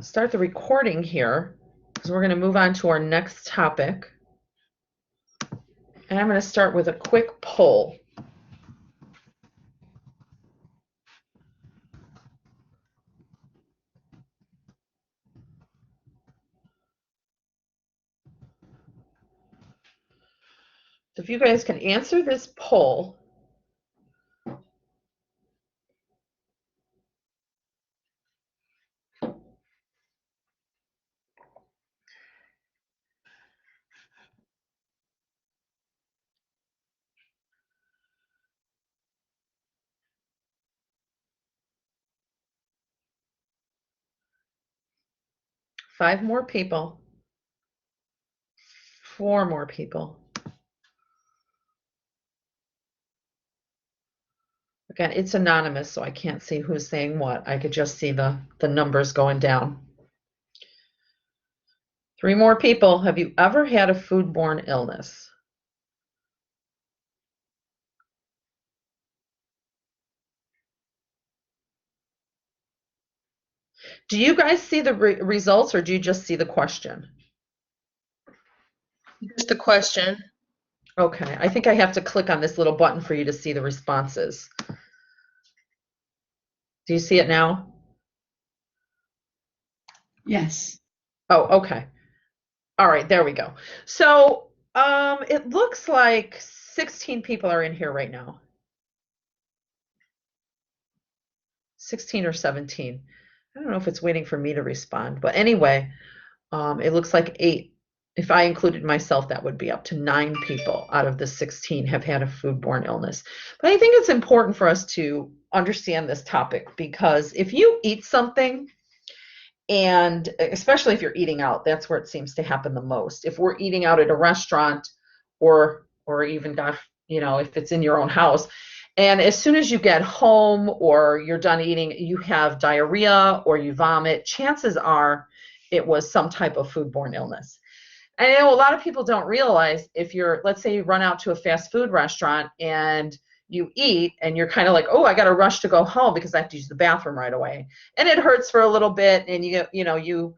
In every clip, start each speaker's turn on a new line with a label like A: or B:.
A: start the recording here because we're going to move on to our next topic. And I'm going to start with a quick poll. So if you guys can answer this poll. Five more people. Four more people. Again, it's anonymous, so I can't see who's saying what. I could just see the numbers going down. Three more people. Have you ever had a foodborne illness? Do you guys see the results, or do you just see the question?
B: Just the question.
A: Okay, I think I have to click on this little button for you to see the responses. Do you see it now?
B: Yes.
A: Oh, okay. All right, there we go. So it looks like 16 people are in here right now. 16 or 17. I don't know if it's waiting for me to respond, but anyway, it looks like 8. If I included myself, that would be up to 9 people out of the 16 have had a foodborne illness. But I think it's important for us to understand this topic because if you eat something, and especially if you're eating out, that's where it seems to happen the most. If we're eating out at a restaurant or even, gosh, if it's in your own house, and as soon as you get home or you're done eating, you have diarrhea or you vomit, chances are it was some type of foodborne illness. And I know a lot of people don't realize if you're, let's say you run out to a fast food restaurant and you eat and you're kind of like, oh, I got to rush to go home because I have to use the bathroom right away. And it hurts for a little bit and you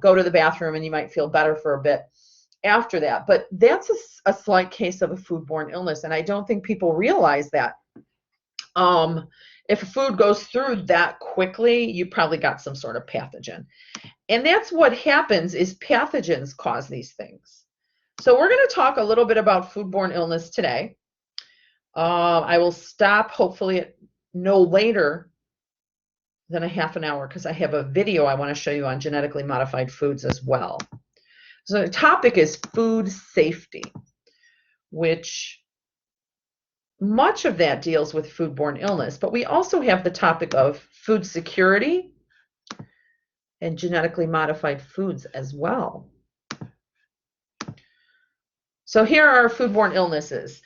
A: go to the bathroom and you might feel better for a bit after that. But that's a slight case of a foodborne illness. And I don't think people realize that. If food goes through that quickly, you probably got some sort of pathogen. And that's what happens is pathogens cause these things. So we're going to talk a little bit about foodborne illness today. I will stop hopefully at no later than a half an hour because I have a video I want to show you on genetically modified foods as well. So the topic is food safety, which much of that deals with foodborne illness, but we also have the topic of food security and genetically modified foods as well. So here are foodborne illnesses.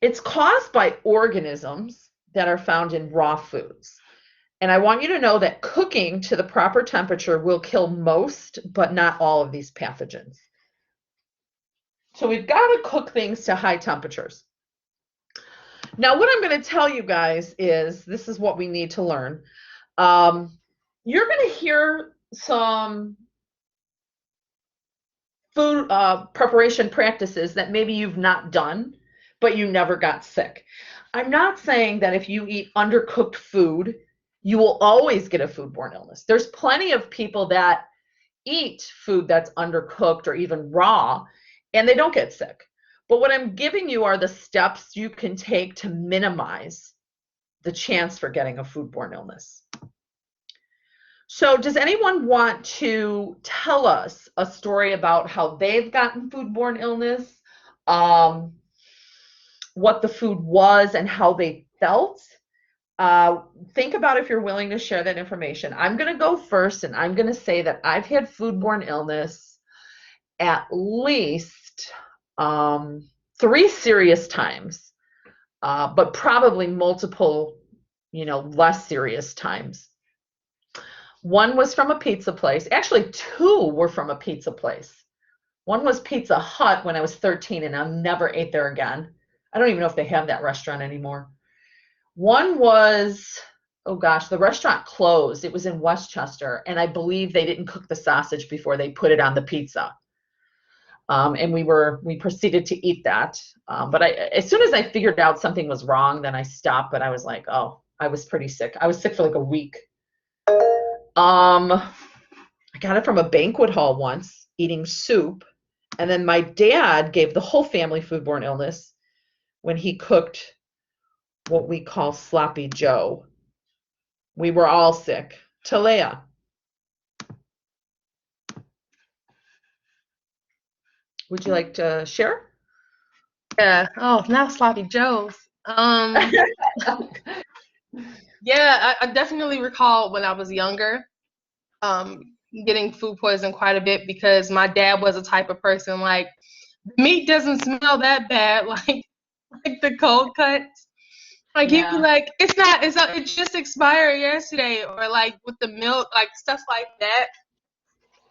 A: It's caused by organisms that are found in raw foods. And I want you to know that cooking to the proper temperature will kill most, but not all of these pathogens. So we've got to cook things to high temperatures. Now, what I'm going to tell you guys is, this is what we need to learn. You're going to hear some food preparation practices that maybe you've not done, but you never got sick. I'm not saying that if you eat undercooked food, you will always get a foodborne illness. There's plenty of people that eat food that's undercooked or even raw, and they don't get sick. But what I'm giving you are the steps you can take to minimize the chance for getting a foodborne illness. So does anyone want to tell us a story about how they've gotten foodborne illness, what the food was and how they felt? Think about if you're willing to share that information. I'm going to go first, and I'm going to say that I've had foodborne illness at least 3 serious times, but probably multiple, less serious times. One was from a pizza place. Actually, 2 were from a pizza place. One was Pizza Hut when I was 13, and I never ate there again. I don't even know if they have that restaurant anymore. One was, oh gosh, the restaurant closed. It was in Westchester, and I believe they didn't cook the sausage before they put it on the pizza. And we proceeded to eat that. But as soon as I figured out something was wrong, then I stopped. But I was like, oh, I was pretty sick. I was sick for like a week. I got it from a banquet hall once, eating soup, and then my dad gave the whole family foodborne illness when he cooked what we call sloppy Joe. We were all sick. Talea, would you like to share?
B: Yeah. Oh, now sloppy joes. Um, yeah, I definitely recall when I was younger, um, getting food poisoning quite a bit because my dad was a type of person like meat doesn't smell that bad, like the cold cuts. Like he'd be
A: Yeah,
B: like, it's not, it just expired yesterday, or like with the milk, like stuff like that.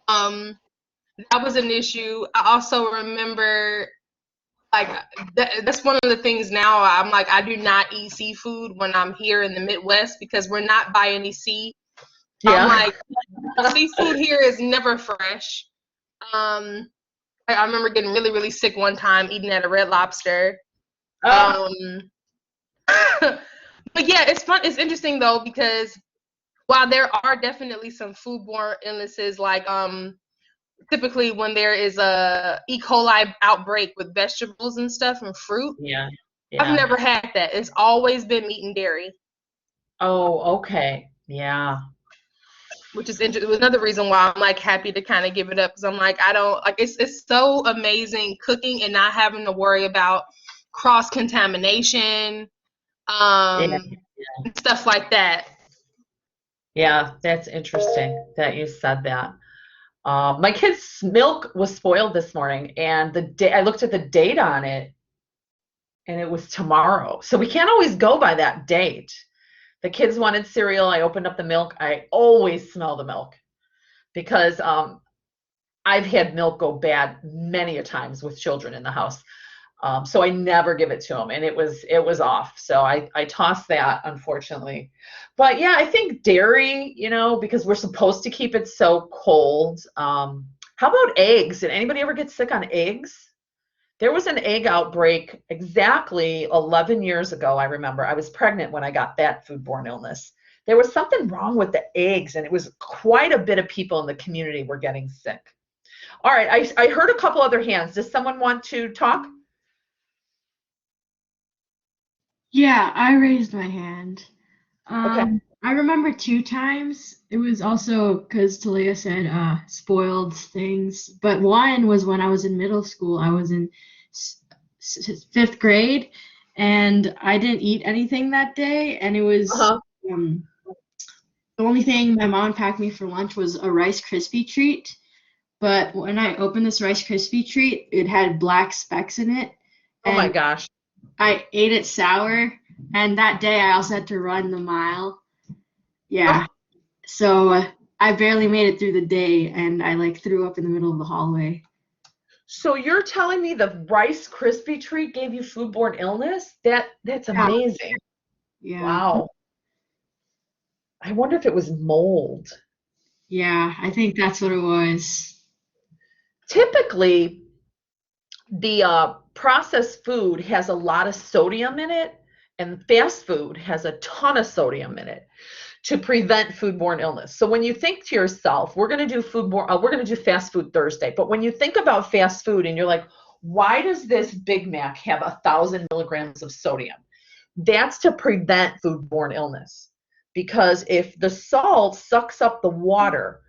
B: Um, that was an issue. I also remember like that's one of the things now. I'm like, I do not eat seafood when I'm here in the Midwest because we're not by any sea. I'm
A: yeah.
B: like, seafood here is never fresh. Um, I remember getting really, really sick one time eating at a Red Lobster.
A: Ah,
B: Um, but yeah, it's fun. It's interesting though because while there are definitely some foodborne illnesses, like typically when there is a E. coli outbreak with vegetables and stuff and fruit,
A: yeah,
B: I've
A: yeah.
B: never had that. It's always been meat and dairy,
A: Oh, okay. Yeah,
B: which is another reason why I'm like happy to kind of give it up because I'm like I don't like it's so amazing cooking and not having to worry about cross contamination,
A: yeah,
B: um, stuff like that.
A: yeah. That's interesting that you said that. My kid's milk was spoiled this morning, and the day I looked at the date on it, and it was tomorrow. So we can't always go by that date. The kids wanted cereal. I opened up the milk. I always smell the milk because I've had milk go bad many a times with children in the house. So I never give it to them, and it was off. So I tossed that, unfortunately. But yeah, I think dairy, because we're supposed to keep it so cold. How about eggs? Did anybody ever get sick on eggs? There was an egg outbreak exactly 11 years ago. I remember I was pregnant when I got that foodborne illness. There was something wrong with the eggs, and it was quite a bit of people in the community were getting sick. All right, I heard a couple other hands. Does someone want to talk?
C: Yeah, I raised my hand.
A: Okay.
C: I remember two times. It was also because Talia said spoiled things, but one was when I was in middle school. I was in fifth grade, and I didn't eat anything that day, and it was
A: Uh-huh.
C: um, the only thing my mom packed me for lunch was a Rice Krispie treat. But when I opened this Rice Krispie treat, it had black specks in it,
A: Oh my
C: and
A: gosh.
C: I ate it sour, and that day I also had to run the mile. Yeah,
A: Oh,
C: so I barely made it through the day, and I like threw up in the middle of the hallway.
A: so you're telling me the Rice Krispie treat gave you foodborne illness? That's
C: Yeah,
A: amazing.
C: yeah,
A: Wow. I wonder if it was mold.
C: yeah. I think that's what it was.
A: Typically, the processed food has a lot of sodium in it, and fast food has a ton of sodium in it to prevent foodborne illness. So when you think to yourself, we're going to do fast food Thursday, but when you think about fast food and you're like, why does this Big Mac have 1,000 milligrams of sodium? That's to prevent foodborne illness. Because if the salt sucks up the water,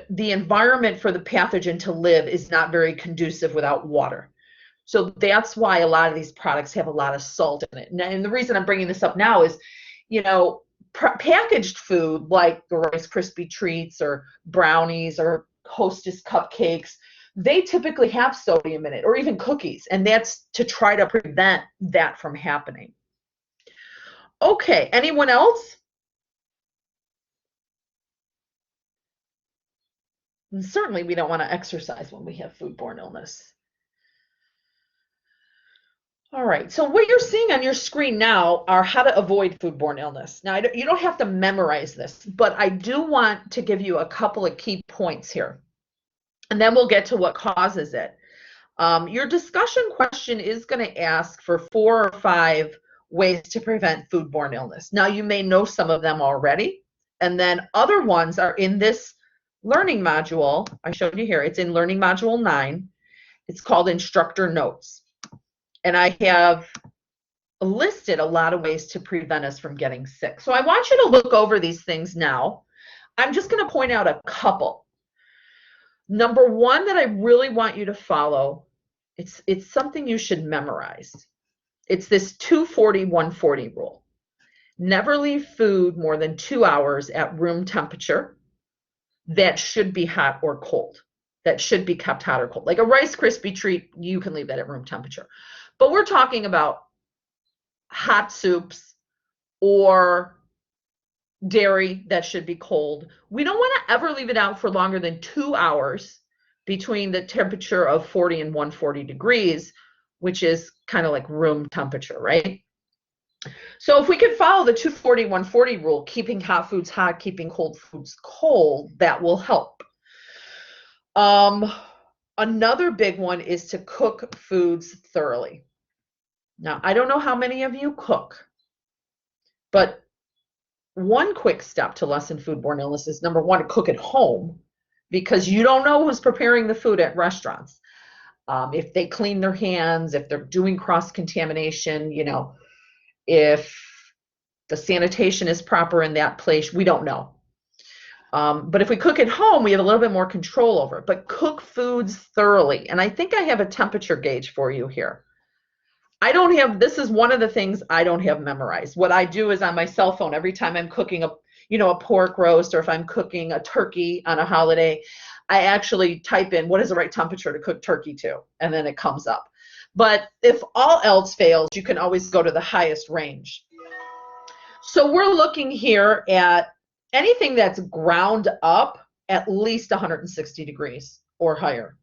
A: the environment for the pathogen to live is not very conducive without water. So that's why a lot of these products have a lot of salt in it. And the reason I'm bringing this up now is, you know, packaged food like the Rice Krispie treats or brownies or Hostess cupcakes, they typically have sodium in it, or even cookies, and that's to try to prevent that from happening. Okay, anyone else? And certainly we don't want to exercise when we have foodborne illness. All right, so what you're seeing on your screen now are how to avoid foodborne illness. Now, you don't have to memorize this, but I do want to give you a couple of key points here, and then we'll get to what causes it. Your discussion question is going to ask for 4 or 5 ways to prevent foodborne illness. Now, you may know some of them already, and then other ones are in this learning module. I showed you here. It's in learning module 9. It's called instructor notes. And I have listed a lot of ways to prevent us from getting sick. So I want you to look over these things now. I'm just going to point out a couple. Number one that I really want you to follow, it's something you should memorize. It's this 240-140 rule. Never leave food more than 2 hours at room temperature. That should be hot or cold. That should be kept hot or cold. Like a Rice Krispie treat, you can leave that at room temperature. But we're talking about hot soups or dairy that should be cold. We don't want to ever leave it out for longer than 2 hours between the temperature of 40 and 140 degrees, which is kind of like room temperature, right? So if we could follow the 240-140 rule, keeping hot foods hot, keeping cold foods cold, that will help. Another big one is to cook foods thoroughly. Now, I don't know how many of you cook, but one quick step to lessen foodborne illness is, number one, to cook at home, because you don't know who's preparing the food at restaurants. If they clean their hands, if they're doing cross-contamination, if the sanitation is proper in that place, we don't know. But if we cook at home, we have a little bit more control over it. But cook foods thoroughly. And I think I have a temperature gauge for you here. This is one of the things I don't have memorized. What I do is on my cell phone, every time I'm cooking a pork roast, or if I'm cooking a turkey on a holiday, I actually type in what is the right temperature to cook turkey to, and then it comes up. But if all else fails, you can always go to the highest range. So we're looking here at anything that's ground up at least 160 degrees or higher.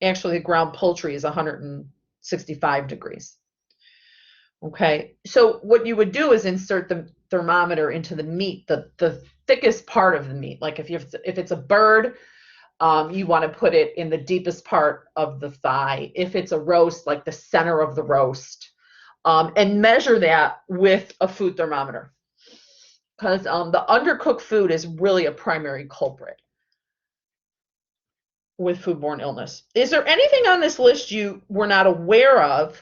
A: Actually, the ground poultry is 165 degrees. Okay, so what you would do is insert the thermometer into the meat, the thickest part of the meat. Like if it's a bird, you want to put it in the deepest part of the thigh. If it's a roast, like the center of the roast, and measure that with a food thermometer, because the undercooked food is really a primary culprit with foodborne illness. Is there anything on this list you were not aware of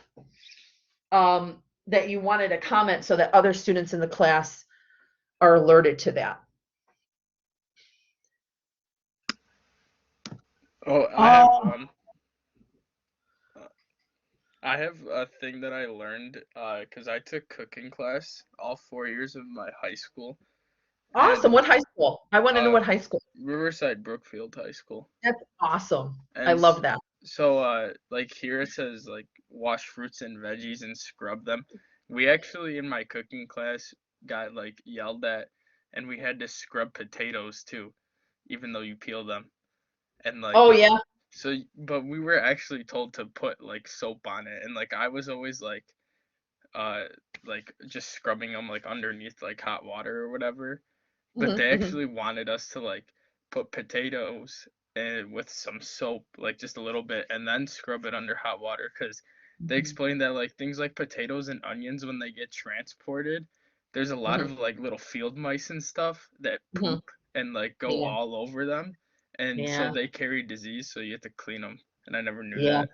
A: that you wanted to comment so that other students in the class are alerted to that?
D: Oh, I have one. I have a thing that I learned because I took cooking class all 4 years of my high school.
A: Awesome. What high school? I want to know what high school.
D: Riverside Brookfield High School.
A: That's awesome.
D: And
A: I love that.
D: So, like here it says like wash fruits and veggies and scrub them. We actually in my cooking class got like yelled at, and we had to scrub potatoes too, even though you peel them. And like,
A: oh yeah.
D: So, but we were actually told to put like soap on it, and like I was always like just scrubbing them like underneath like hot water or whatever. But they actually wanted us to like put potatoes and with some soap, like just a little bit, and then scrub it under hot water, because they explained that like things like potatoes and onions, when they get transported, there's a lot of like little field mice and stuff that poop and like go all over them, and so they carry disease, so you have to clean them. And I never knew that.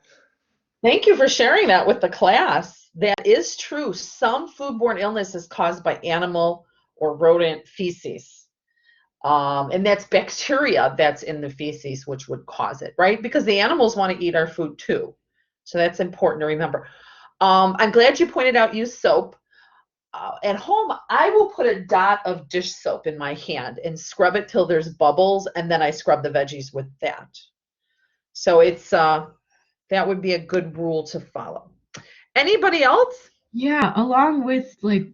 A: Thank you for sharing that with the class. That is true. Some foodborne illness is caused by animal or rodent feces. And that's bacteria that's in the feces which would cause it, right? Because the animals want to eat our food too. So that's important to remember. I'm glad you pointed out use soap. At home, I will put a dot of dish soap in my hand and scrub it till there's bubbles, and then I scrub the veggies with that. So it's that would be a good rule to follow. Anybody else?
C: Yeah, along with like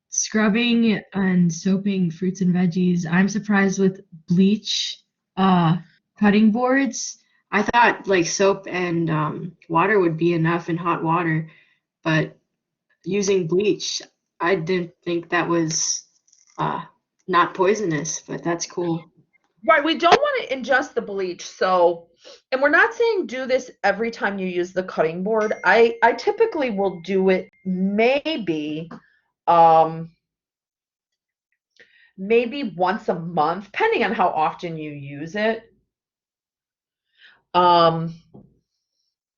C: scrubbing and soaping fruits and veggies, I'm surprised with bleach cutting boards. I thought like soap and water would be enough in hot water, but using bleach, I didn't think that was not poisonous, but that's cool.
A: Right, we don't want to ingest the bleach. So, and we're not saying do this every time you use the cutting board. I typically will do it um maybe once a month, depending on how often you use it. Um,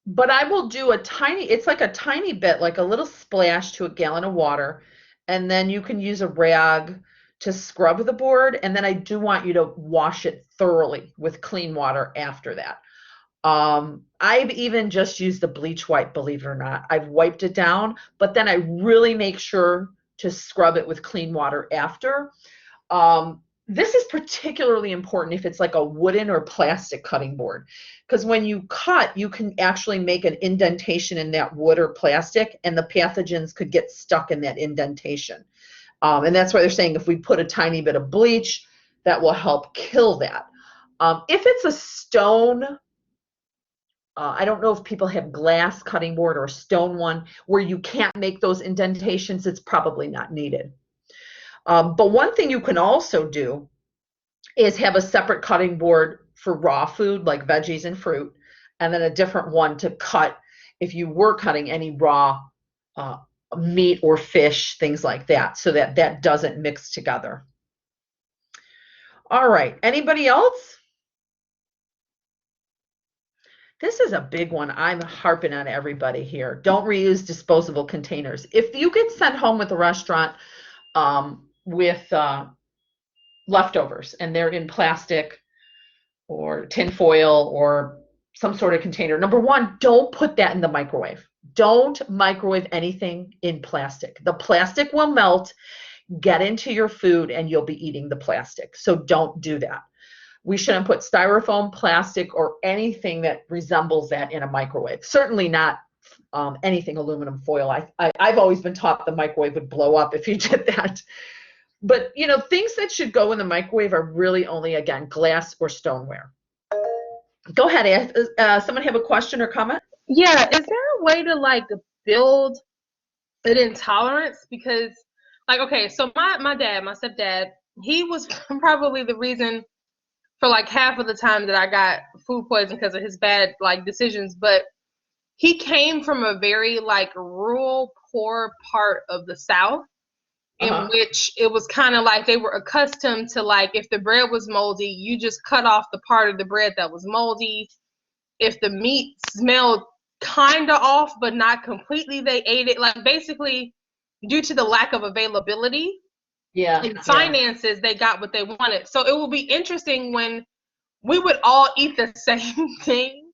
A: but I will do it's like a tiny bit, like a little splash to a gallon of water, and then you can use a rag to scrub the board, and then I do want you to wash it thoroughly with clean water after that. I've even just used the bleach wipe, believe it or not. I've wiped it down, but then I really make sure to scrub it with clean water after. This is particularly important if it's like a wooden or plastic cutting board, because when you cut, you can actually make an indentation in that wood or plastic, and the pathogens could get stuck in that indentation. And that's why they're saying if we put a tiny bit of bleach, that will help kill that. If it's a stone, I don't know if people have glass cutting board or a stone one where you can't make those indentations, it's probably not needed. But one thing you can also do is have a separate cutting board for raw food like veggies and fruit, and then a different one to cut if you were cutting any raw meat or fish, things like that, so that that doesn't mix together. All right, anybody else? This is a big one. I'm harping on everybody here. Don't reuse disposable containers. If you get sent home with a restaurant with leftovers and they're in plastic or tin foil or some sort of container, number one, don't put that in the microwave. Don't microwave anything in plastic. The plastic will melt, get into your food, and you'll be eating the plastic. So don't do that. We shouldn't put styrofoam, plastic, or anything that resembles that in a microwave. Certainly not anything aluminum foil. I've always been taught the microwave would blow up if you did that. But, you know, things that should go in the microwave are really only, again, glass or stoneware. Go ahead. Someone have a question or comment?
B: Yeah, is there a way to like build an intolerance? Because like, okay, so my dad, my stepdad, he was probably the reason for like half of the time that I got food poisoning because of his bad like decisions. But he came from a very like rural, poor part of the South, in which it was kind of like they were accustomed to like if the bread was moldy, you just cut off the part of the bread that was moldy. If the meat smelled kind of off but not completely, they ate it. Like basically, due to the lack of availability and finances, they got what they wanted. So it will be interesting when we would all eat the same thing,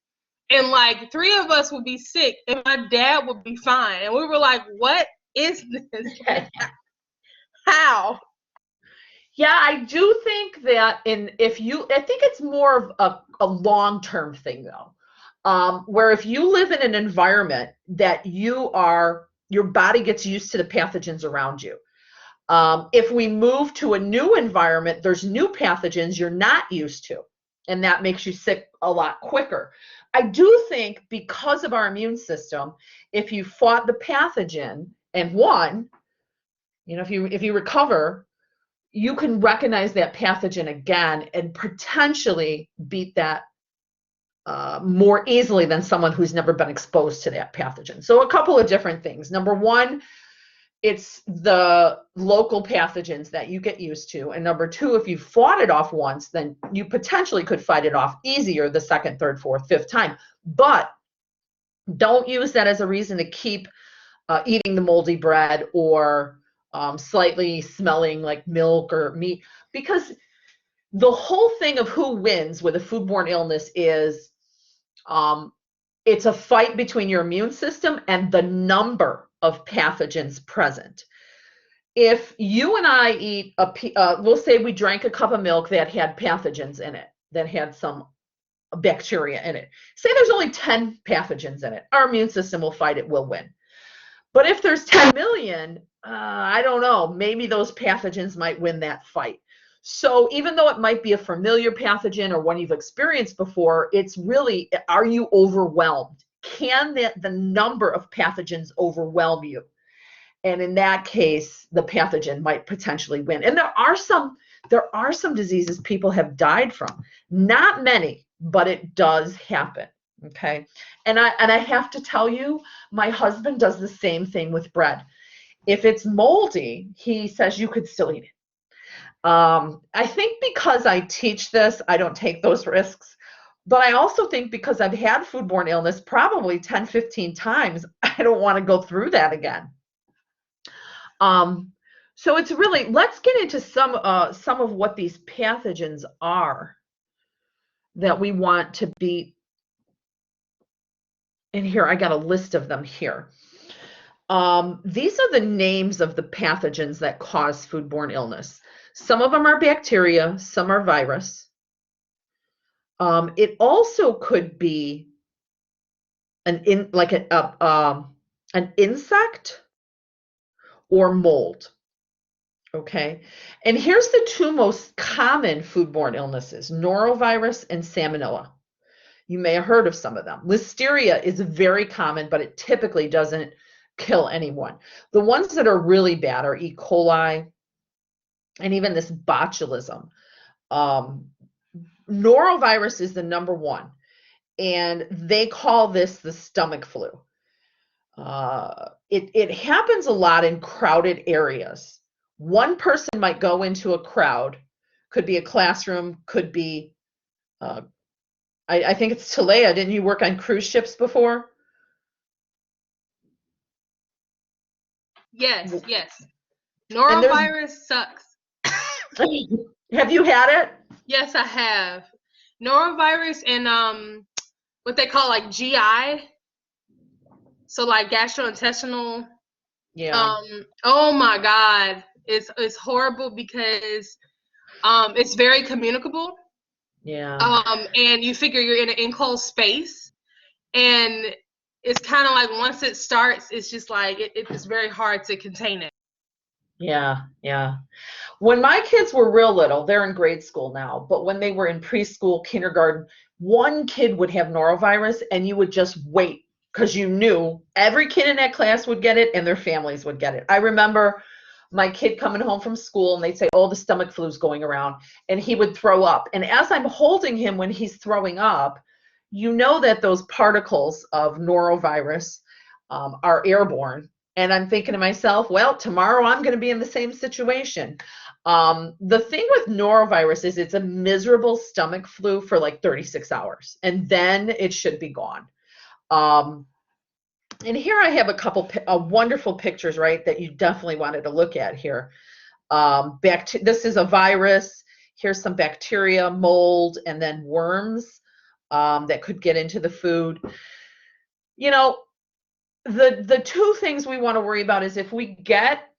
B: and like three of us would be sick, and my dad would be fine, and we were like, "What is this? How?"
A: Yeah, I do think that I think it's more of a long-term thing though, where if you live in an environment that your body gets used to the pathogens around you. If we move to a new environment, there's new pathogens you're not used to, and that makes you sick a lot quicker. I do think because of our immune system, if you fought the pathogen and won, you know, if you recover, you can recognize that pathogen again and potentially beat that more easily than someone who's never been exposed to that pathogen. So a couple of different things. Number one, it's the local pathogens that you get used to. And number two, if you fought it off once, then you potentially could fight it off easier the second, third, fourth, fifth time. But don't use that as a reason to keep eating the moldy bread or slightly smelling like milk or meat, because the whole thing of who wins with a foodborne illness is it's a fight between your immune system and the number of pathogens present. If you and I eat we'll say we drank a cup of milk that had pathogens in it, that had some bacteria in it. Say there's only 10 pathogens in it. Our immune system will fight it, will win. But if there's 10 million, I don't know, maybe those pathogens might win that fight. So even though it might be a familiar pathogen or one you've experienced before, it's really, are you overwhelmed? can the number of pathogens overwhelm you? And in that case, the pathogen might potentially win. And there are some diseases people have died from. Not many, but it does happen. Okay. And I have to tell you, my husband does the same thing with bread. If it's moldy, he says you could still eat it. I think because I teach this, I don't take those risks. But I also think because I've had foodborne illness probably 10, 15 times, I don't want to go through that again. So it's really, let's get into some of what these pathogens are that we want to beat. And here, I got a list of them here. These are the names of the pathogens that cause foodborne illness. Some of them are bacteria, some are virus. It also could be an insect or mold. Okay, and here's the two most common foodborne illnesses: norovirus and salmonella. You may have heard of some of them. Listeria is very common, but it typically doesn't kill anyone. The ones that are really bad are E. coli and even this botulism. Norovirus is the number one, and they call this the stomach flu. It happens a lot in crowded areas. One person might go into a crowd, could be a classroom, could be, I think it's Talea. Didn't you work on cruise ships before?
B: Yes, yes. Norovirus sucks.
A: Have you had it?
B: Yes, I have. Norovirus and what they call like GI. So like gastrointestinal.
A: Yeah.
B: Oh my God. It's horrible because it's very communicable.
A: Yeah.
B: And you figure you're in an enclosed space, and it's kind of like once it starts, it's just like it's very hard to contain it.
A: Yeah, yeah. When my kids were real little, they're in grade school now, but when they were in preschool, kindergarten, one kid would have norovirus and you would just wait because you knew every kid in that class would get it and their families would get it. I remember my kid coming home from school and they'd say, oh, the stomach flu's going around, and he would throw up. And as I'm holding him when he's throwing up, you know that those particles of norovirus are airborne. And I'm thinking to myself, well, tomorrow I'm going to be in the same situation. The thing with norovirus is it's a miserable stomach flu for like 36 hours, and then it should be gone. And here I have a couple wonderful pictures, right, that you definitely wanted to look at here. This is a virus. Here's some bacteria, mold, and then worms that could get into the food. You know, the two things we want to worry about is if we get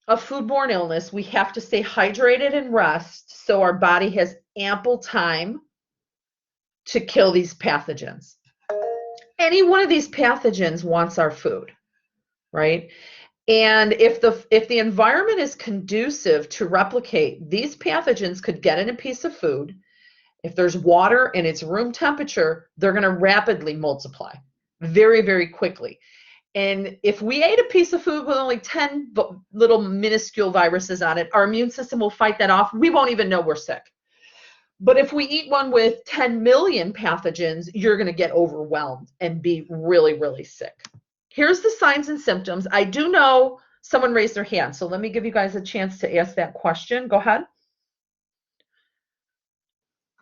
A: a foodborne illness, we have to stay hydrated and rest so our body has ample time to kill these pathogens. Any one of these pathogens wants our food, right? And if the environment is conducive to replicate, these pathogens could get in a piece of food. If there's water and it's room temperature, they're going to rapidly multiply very, very quickly. And if we ate a piece of food with only 10 little minuscule viruses on it, our immune system will fight that off. We won't even know we're sick. But if we eat one with 10 million pathogens, you're going to get overwhelmed and be really, really sick. Here's the signs and symptoms. I do know someone raised their hand, so let me give you guys a chance to ask that question. Go ahead.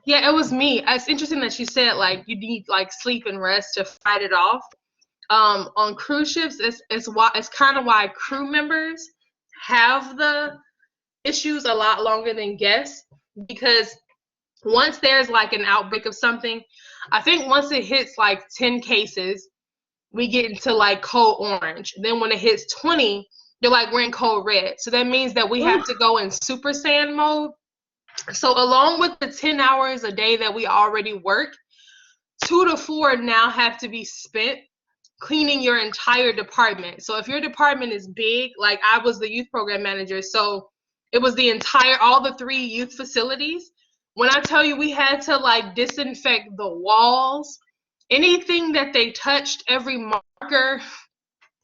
B: Yeah, it was me. It's interesting that you said like you need like sleep and rest to fight it off. On cruise ships, it's kind of why crew members have the issues a lot longer than guests, because once there's like an outbreak of something, I think once it hits like 10 cases, we get into like code orange. Then when it hits 20, you're like, we're in code red. So that means that we have to go in super saiyan mode. So along with the 10 hours a day that we already work, 2 to 4 now have to be spent cleaning your entire department. So if your department is big, like I was the youth program manager, so it was all the 3 youth facilities. When I tell you we had to like disinfect the walls, anything that they touched, every marker,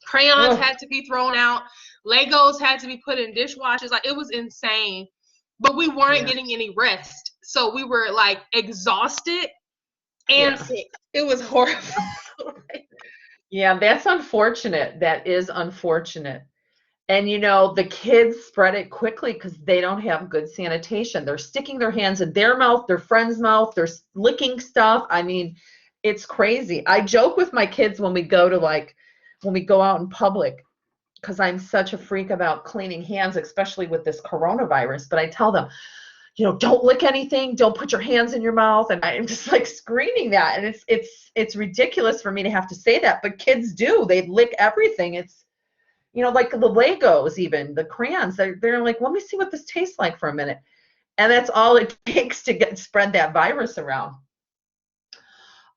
B: crayons
A: Ugh.
B: had to be thrown out, Legos had to be put in dishwashers. Like, it was insane. But we weren't
A: Yeah.
B: getting any rest. So we were like exhausted and
A: Yeah.
B: sick. It was horrible.
A: Yeah, that's unfortunate. That is unfortunate. And you know, the kids spread it quickly because they don't have good sanitation. They're sticking their hands in their mouth, their friend's mouth, they're licking stuff. I mean, it's crazy. I joke with my kids when we go to when we go out in public, because I'm such a freak about cleaning hands, especially with this coronavirus. But I tell them, don't lick anything, don't put your hands in your mouth. And I'm just like screaming that. And it's ridiculous for me to have to say that, but kids do. They lick everything. It's, like the Legos, even the crayons, they're like, let me see what this tastes like for a minute. And that's all it takes to spread that virus around.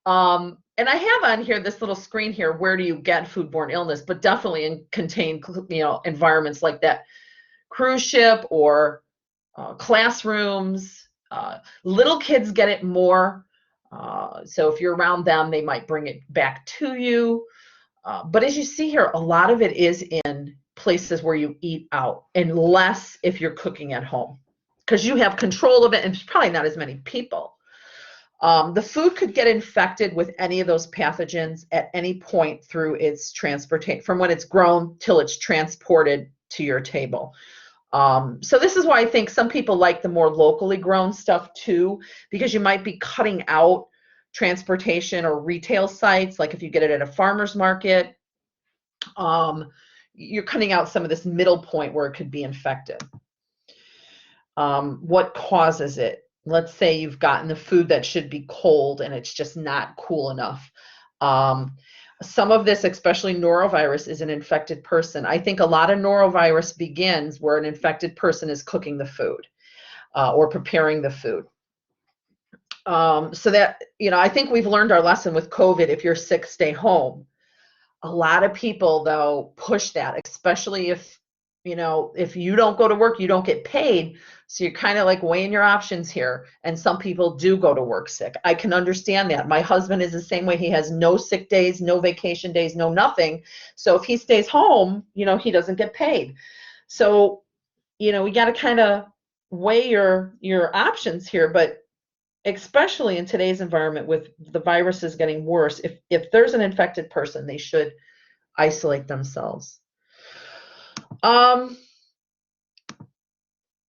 A: And I have on here this little screen here, where do you get foodborne illness, but definitely in contained, environments like that cruise ship or classrooms. Little kids get it more. So if you're around them, they might bring it back to you. But as you see here, a lot of it is in places where you eat out, and less if you're cooking at home, because you have control of it and there's probably not as many people. The food could get infected with any of those pathogens at any point through its transportation, from when it's grown till it's transported to your table. So this is why I think some people like the more locally grown stuff too, because you might be cutting out transportation or retail sites. Like if you get it at a farmer's market, you're cutting out some of this middle point where it could be infected. What causes it? Let's say you've gotten the food that should be cold and it's just not cool enough. Some of this, especially norovirus, is an infected person. I think a lot of norovirus begins where an infected person is cooking the food or preparing the food. So that, I think we've learned our lesson with COVID. If you're sick, stay home. A lot of people, though, push that, especially if you don't go to work, you don't get paid. So you're kind of like weighing your options here. And some people do go to work sick. I can understand that. My husband is the same way. He has no sick days, no vacation days, no nothing. So if he stays home, he doesn't get paid. So, we got to kind of weigh your options here. But especially in today's environment with the viruses getting worse, if there's an infected person, they should isolate themselves.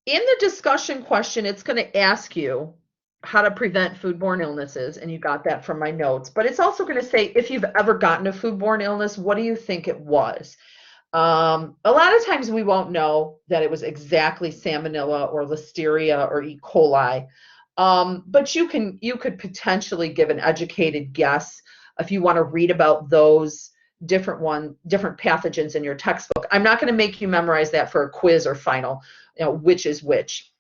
A: In the discussion question, it's going to ask you how to prevent foodborne illnesses, and you got that from my notes. But it's also going to say, if you've ever gotten a foodborne illness, what do you think it was? A lot of times we won't know that it was exactly salmonella or listeria or E. coli. But you could potentially give an educated guess if you want to read about those different pathogens in your textbook. I'm not going to make you memorize that for a quiz or final, which is which.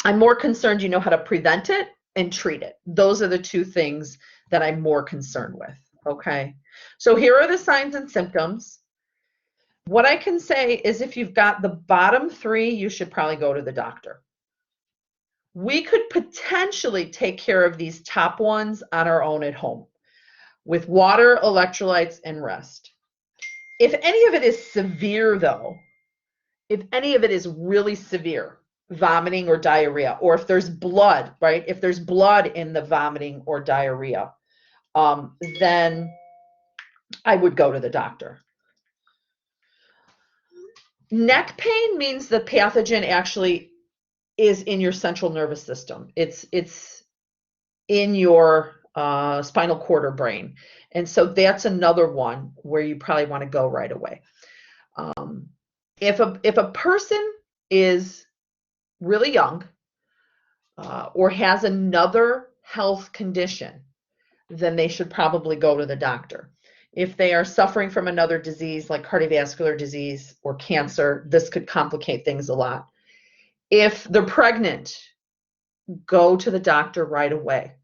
A: I'm more concerned you know how to prevent it and treat it. Those are the two things that I'm more concerned with. Okay. So here are the signs and symptoms. What I can say is, if you've got the bottom three, you should probably go to the doctor. We could potentially take care of these top ones on our own at home with water, electrolytes, and rest. If any of it is severe, though, if any of it is really severe, vomiting or diarrhea, or if there's blood, right? If there's blood in the vomiting or diarrhea, then I would go to the doctor. Neck pain means the pathogen actually is in your central nervous system. It's in your spinal cord or brain. And so that's another one where you probably want to go right away. If a person is really young or has another health condition, then they should probably go to the doctor. If they are suffering from another disease like cardiovascular disease or cancer, this could complicate things a lot. If they're pregnant, go to the doctor right away.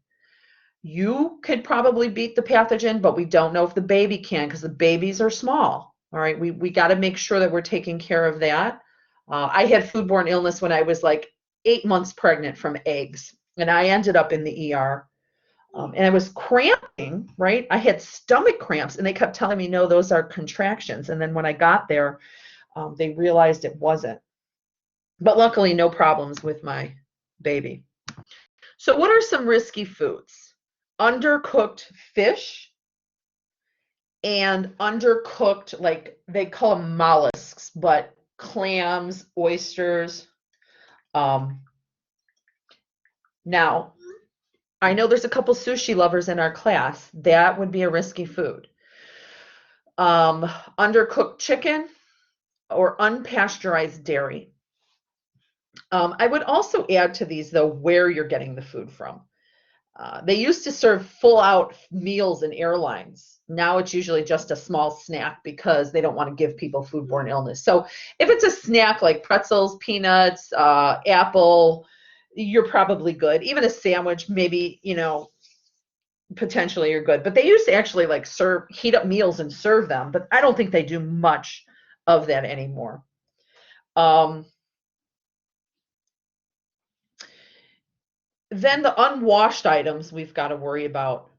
A: You could probably beat the pathogen, but we don't know if the baby can, because the babies are small. All right, we got to make sure that we're taking care of that. I had foodborne illness when I was like 8 months pregnant from eggs, and I ended up in the ER. And I was cramping, right? I had stomach cramps, and they kept telling me, no, those are contractions. And then when I got there, they realized it wasn't. But luckily, no problems with my baby. So what are some risky foods? Undercooked fish and undercooked, like they call them mollusks, but clams, oysters. Now, I know there's a couple sushi lovers in our class. That would be a risky food. Undercooked chicken or unpasteurized dairy. I would also add to these, though, where you're getting the food from. They used to serve full out meals in airlines. Now it's usually just a small snack because they don't want to give people foodborne illness. So if it's a snack like pretzels, peanuts, apple, you're probably good. Even a sandwich, maybe, potentially you're good. But they used to actually like heat up meals and serve them. But I don't think they do much of that anymore. Then the unwashed items we've got to worry about.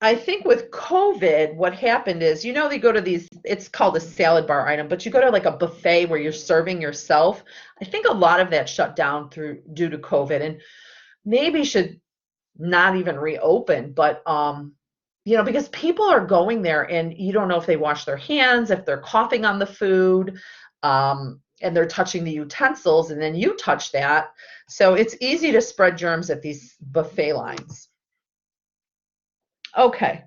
A: I think with COVID, what happened is, they go to these, it's called a salad bar item, but you go to like a buffet where you're serving yourself. I think a lot of that shut down due to COVID, and maybe should not even reopen, but because people are going there and you don't know if they wash their hands, if they're coughing on the food, and they're touching the utensils, and then you touch that. So it's easy to spread germs at these buffet lines. Okay.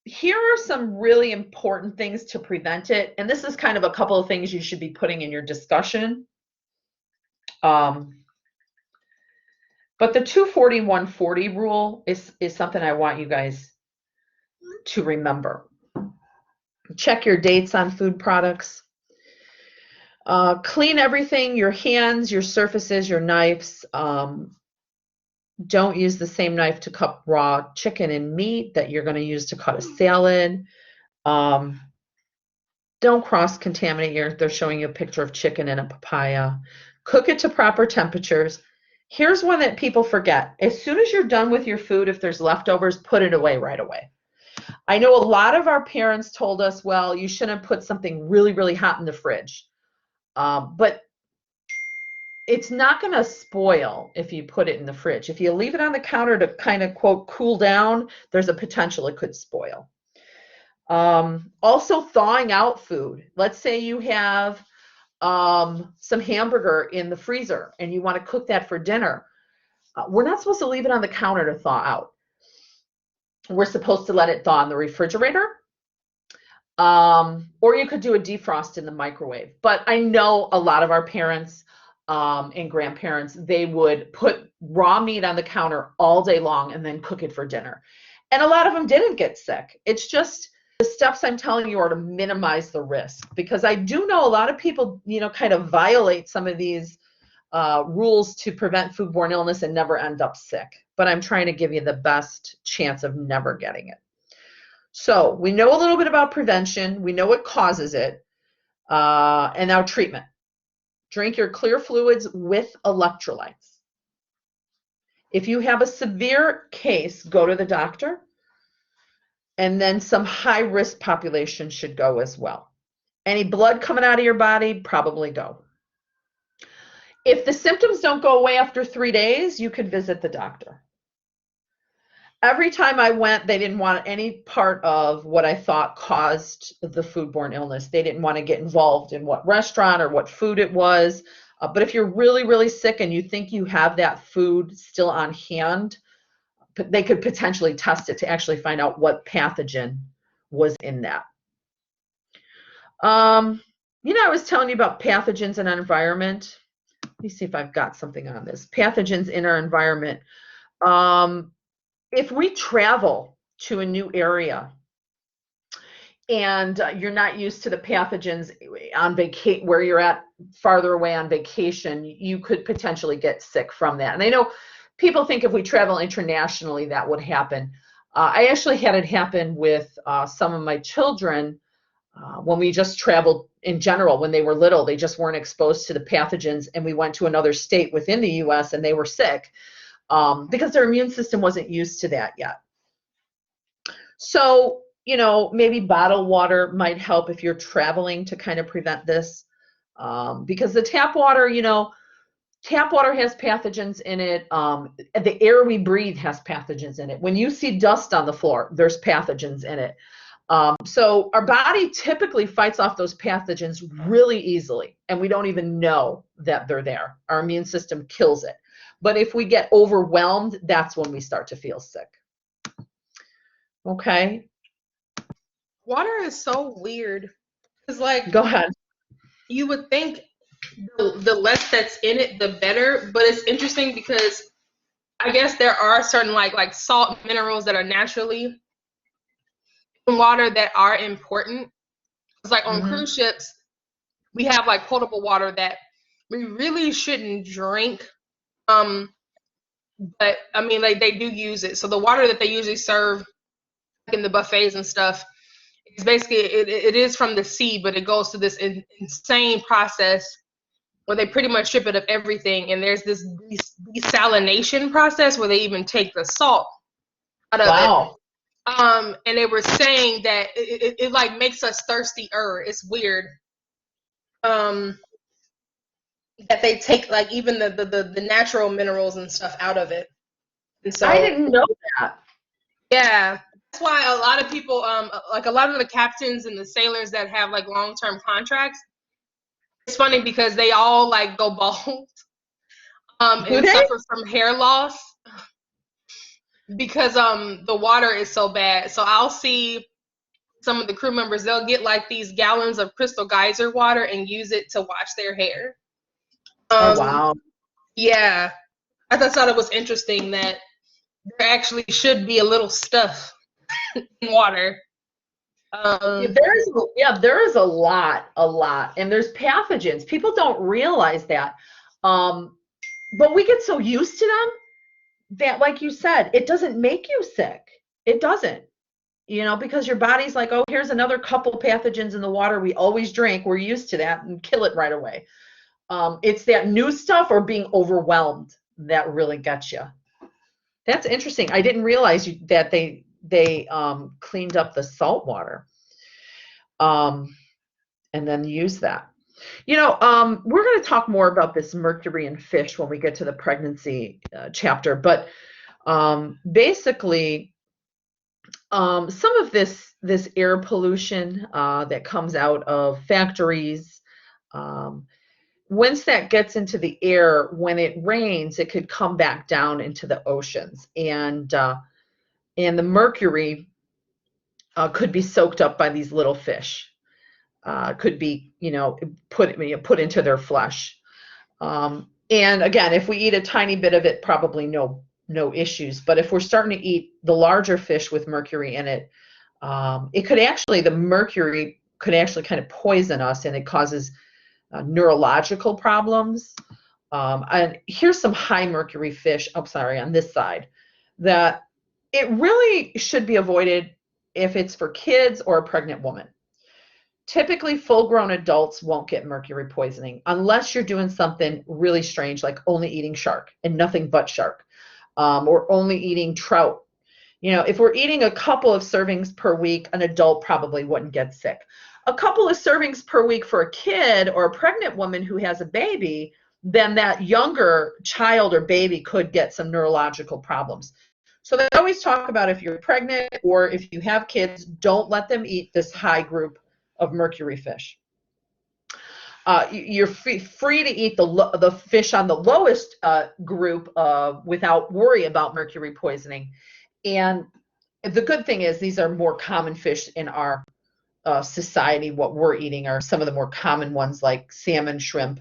A: Here are some really important things to prevent it. And this is kind of a couple of things you should be putting in your discussion. But the 240-140 rule is something I want you guys to remember. Check your dates on food products. Clean everything, your hands, your surfaces, your knives. Don't use the same knife to cut raw chicken and meat that you're going to use to cut a salad. Don't cross-contaminate they're showing you a picture of chicken and a papaya. Cook it to proper temperatures. Here's one that people forget. As soon as you're done with your food, if there's leftovers, put it away right away. I know a lot of our parents told us, well, you shouldn't put something really, really hot in the fridge. But it's not going to spoil if you put it in the fridge. If you leave it on the counter to kind of, quote, cool down, there's a potential it could spoil. Also, thawing out food. Let's say you have some hamburger in the freezer and you want to cook that for dinner. We're not supposed to leave it on the counter to thaw out. We're supposed to let it thaw in the refrigerator. Or you could do a defrost in the microwave. But I know a lot of our parents and grandparents, they would put raw meat on the counter all day long and then cook it for dinner. And a lot of them didn't get sick. It's just the steps I'm telling you are to minimize the risk, because I do know a lot of people, kind of violate some of these rules to prevent foodborne illness and never end up sick. But I'm trying to give you the best chance of never getting it. So we know a little bit about prevention. We know what causes it. And now treatment. Drink your clear fluids with electrolytes. If you have a severe case, go to the doctor. And then some high-risk population should go as well. Any blood coming out of your body, probably go. If the symptoms don't go away after 3 days, you could visit the doctor. Every time I went, they didn't want any part of what I thought caused the foodborne illness. They didn't want to get involved in what restaurant or what food it was. But if you're really, really sick and you think you have that food still on hand, they could potentially test it to actually find out what pathogen was in that. I was telling you about pathogens in our environment. Let me see if I've got something on this. Pathogens in our environment. If we travel to a new area and you're not used to the pathogens on vacation, where you're at farther away on vacation, you could potentially get sick from that. And I know people think if we travel internationally, that would happen. I actually had it happen with some of my children When we just traveled in general, when they were little, they just weren't exposed to the pathogens, and we went to another state within the US and they were sick because their immune system wasn't used to that yet. So, maybe bottled water might help if you're traveling to kind of prevent this. Because the tap water, tap water has pathogens in it. The air we breathe has pathogens in it. When you see dust on the floor, there's pathogens in it. So our body typically fights off those pathogens really easily, and we don't even know that they're there. Our immune system kills it. But if we get overwhelmed, that's when we start to feel sick. Okay.
B: Water is so weird. It's like,
A: Go ahead.
B: you would think the less that's in it, the better. But it's interesting because I guess there are certain like salt minerals that are naturally in water that are important. It's like on cruise ships, we have like potable water that we really shouldn't drink. But I mean, like they do use it. So the water that they usually serve in the buffets and stuff is basically it is from the sea, but it goes through this insane process where they pretty much strip it of everything. And there's this desalination process where they even take the salt out of it. And they were saying that it like makes us thirstier. It's weird. That they take like even the natural minerals and stuff out of it. And so
A: I didn't know that.
B: Yeah. That's why a lot of people, like a lot of the captains and the sailors that have like long-term contracts, it's funny because they all like go bald and suffer from hair loss because the water is so bad. So I'll see some of the crew members, they'll get like these gallons of Crystal Geyser water and use it to wash their hair.
A: Oh, wow.
B: Yeah. I just thought it was interesting that there actually should be a little stuff in water.
A: There is a lot, and there's pathogens. People don't realize that. But we get so used to them that, like you said, it doesn't make you sick. It doesn't, because your body's like, oh, here's another couple pathogens in the water we always drink. We're used to that and kill it right away. It's that new stuff or being overwhelmed that really gets you. That's interesting. I didn't realize that they cleaned up the salt water and then use that. We're going to talk more about this mercury in fish when we get to the pregnancy chapter, but basically some of this air pollution that comes out of factories, once that gets into the air, when it rains, it could come back down into the oceans, and the mercury could be soaked up by these little fish. Could be, put into their flesh. And again, if we eat a tiny bit of it, probably no issues. But if we're starting to eat the larger fish with mercury in it, the mercury could actually kind of poison us, and it causes neurological problems. And here's some high mercury fish, on this side, that it really should be avoided if it's for kids or a pregnant woman. Typically, full-grown adults won't get mercury poisoning unless you're doing something really strange, like only eating shark and nothing but shark, or only eating trout. If we're eating a couple of servings per week, an adult probably wouldn't get sick. A couple of servings per week for a kid or a pregnant woman who has a baby, then that younger child or baby could get some neurological problems. So they always talk about if you're pregnant or if you have kids, don't let them eat this high group of mercury fish. You're free to eat the fish on the lowest group without worry about mercury poisoning. And the good thing is these are more common fish in our society. What we're eating are some of the more common ones, like salmon, shrimp,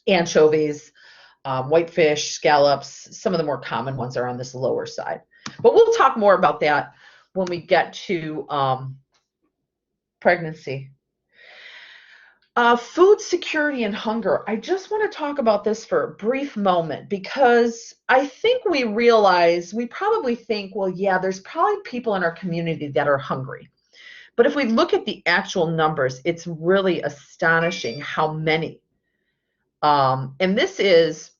A: anchovies, whitefish, scallops. Some of the more common ones are on this lower side. But we'll talk more about that when we get to pregnancy. Food security and hunger. I just want to talk about this for a brief moment because I think we probably think, well, yeah, there's probably people in our community that are hungry. But if we look at the actual numbers, it's really astonishing how many. And this is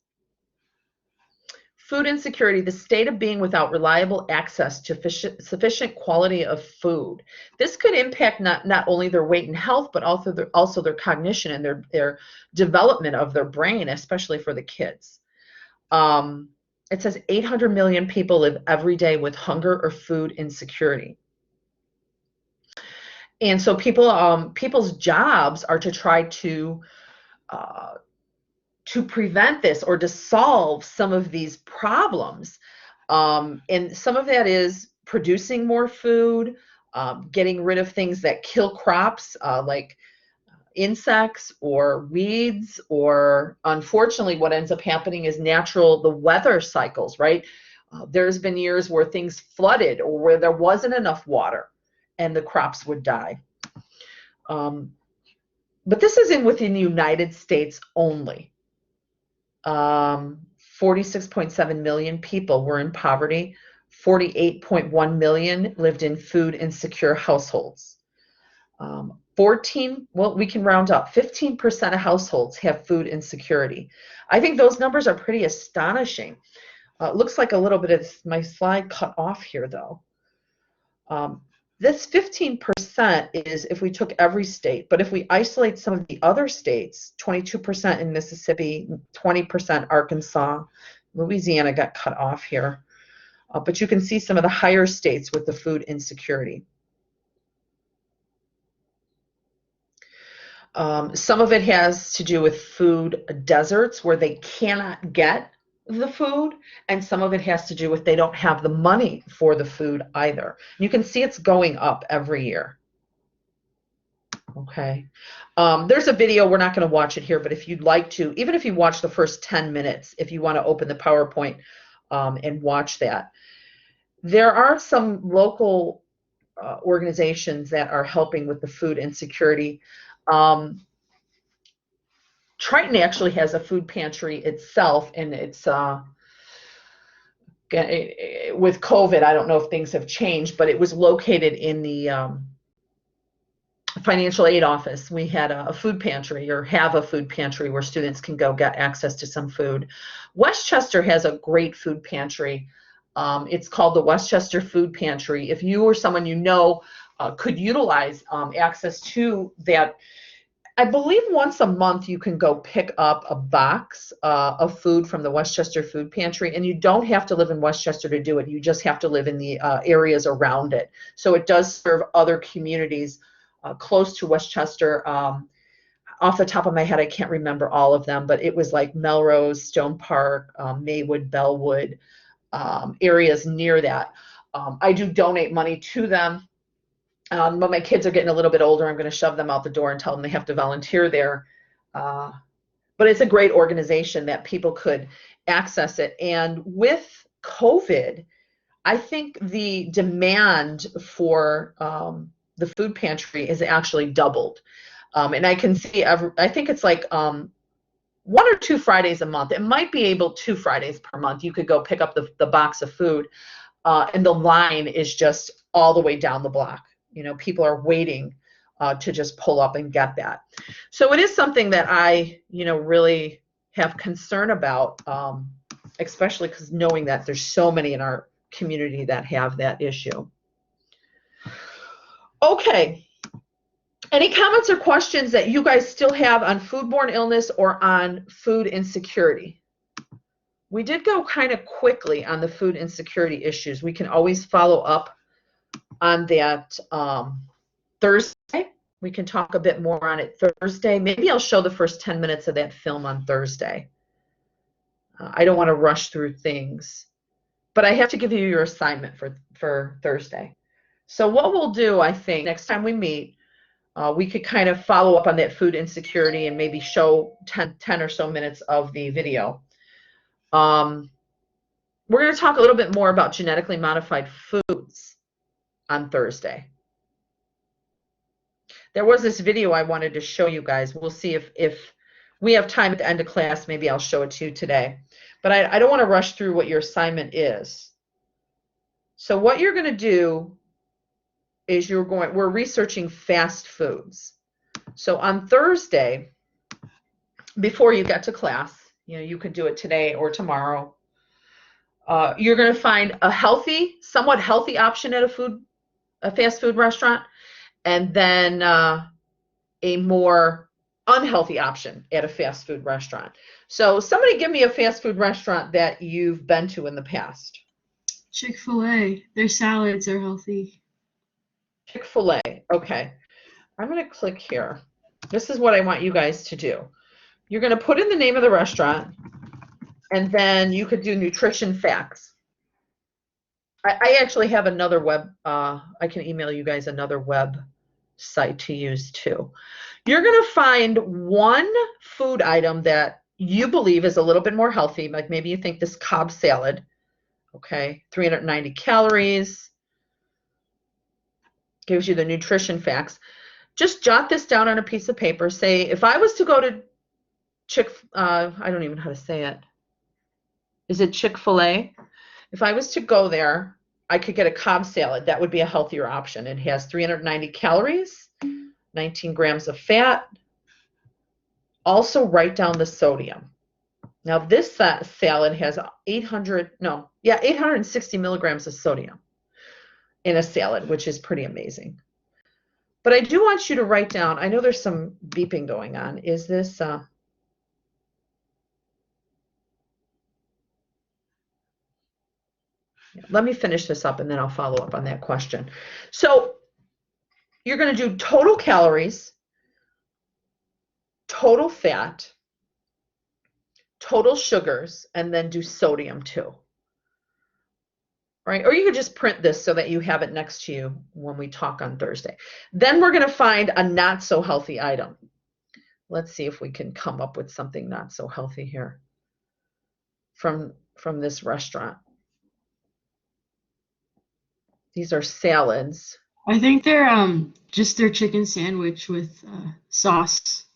A: food insecurity, the state of being without reliable access to sufficient quality of food. This could impact not only their weight and health, but also their cognition and their development of their brain, especially for the kids. It says 800 million people live every day with hunger or food insecurity. And so people's jobs are to try to prevent this or to solve some of these problems. And some of that is producing more food, getting rid of things that kill crops, like insects or weeds, or unfortunately what ends up happening is the weather cycles, right? There's been years where things flooded or where there wasn't enough water and the crops would die. But this is within the United States only. 46.7 million people were in poverty. 48.1 million lived in food insecure households. We can round up, 15% of households have food insecurity. I think those numbers are pretty astonishing. It looks like a little bit of my slide cut off here, though. This 15% is if we took every state, but if we isolate some of the other states, 22% in Mississippi, 20% Arkansas, Louisiana got cut off here. But you can see some of the higher states with the food insecurity. Some of it has to do with food deserts where they cannot get the food, and some of it has to do with they don't have the money for the food either. You can see it's going up every year. Okay. There's a video, we're not going to watch it here, but if you'd like to, even if you watch the first 10 minutes, if you want to open the PowerPoint and watch that. There are some local organizations that are helping with the food insecurity. Triton actually has a food pantry itself, and it's with COVID, I don't know if things have changed, but it was located in the financial aid office. We had a food pantry, or have a food pantry, where students can go get access to some food. Westchester has a great food pantry. It's called the Westchester Food Pantry. If you or someone you know could utilize access to that, I believe once a month you can go pick up a box of food from the Westchester Food Pantry, and you don't have to live in Westchester to do it. You just have to live in the areas around it. So it does serve other communities close to Westchester. Off the top of my head, I can't remember all of them, but it was like Melrose, Stone Park, Maywood, Bellwood, areas near that. I do donate money to them. But my kids are getting a little bit older. I'm going to shove them out the door and tell them they have to volunteer there. But it's a great organization that people could access it. And with COVID, I think the demand for the food pantry is actually doubled. And I can see, I think it's like 1 or 2 Fridays a month. It might be able 2 Fridays per month. You could go pick up the box of food, and the line is just all the way down the block. You know, people are waiting to just pull up and get that. So it is something that I, really have concern about, especially because knowing that there's so many in our community that have that issue. Okay. Any comments or questions that you guys still have on foodborne illness or on food insecurity? We did go kind of quickly on the food insecurity issues. We can always follow up on that Thursday. We can talk a bit more on it Thursday. Maybe I'll show the first 10 minutes of that film on Thursday. I don't want to rush through things, but I have to give you your assignment for Thursday. So what we'll do, I think, next time we meet, we could kind of follow up on that food insecurity and maybe show 10 or so minutes of the video. We're going to talk a little bit more about genetically modified foods on Thursday. There was this video I wanted to show you guys. We'll see if we have time at the end of class. Maybe I'll show it to you today. But I don't want to rush through what your assignment is. So what you're going to do is we're researching fast foods. So on Thursday, before you get to class, you could do it today or tomorrow. You're going to find a somewhat healthy option at a fast food restaurant, and then a more unhealthy option at a fast food restaurant. So somebody give me a fast food restaurant that you've been to in the past.
C: Chick-fil-A. Their salads are healthy.
A: Chick-fil-A. Okay. I'm going to click here. This is what I want you guys to do. You're going to put in the name of the restaurant, and then you could do nutrition facts. I actually have another I can email you guys another website to use too. You're going to find one food item that you believe is a little bit more healthy, like maybe you think this Cobb salad, okay, 390 calories, gives you the nutrition facts. Just jot this down on a piece of paper. Say, if I was to go to I don't even know how to say it. Is it Chick-fil-A? If I was to go there, I could get a Cobb salad. That would be a healthier option. It has 390 calories, 19 grams of fat. Also write down the sodium. Now this salad has 860 milligrams of sodium in a salad, which is pretty amazing. But I do want you to write down, I know there's some beeping going on. Is this, let me finish this up and then I'll follow up on that question. So you're going to do total calories, total fat, total sugars, and then do sodium too. Right? Or you could just print this so that you have it next to you when we talk on Thursday. Then we're going to find a not so healthy item. Let's see if we can come up with something not so healthy here from this restaurant. These are salads.
C: I think they're just their chicken sandwich with sauce.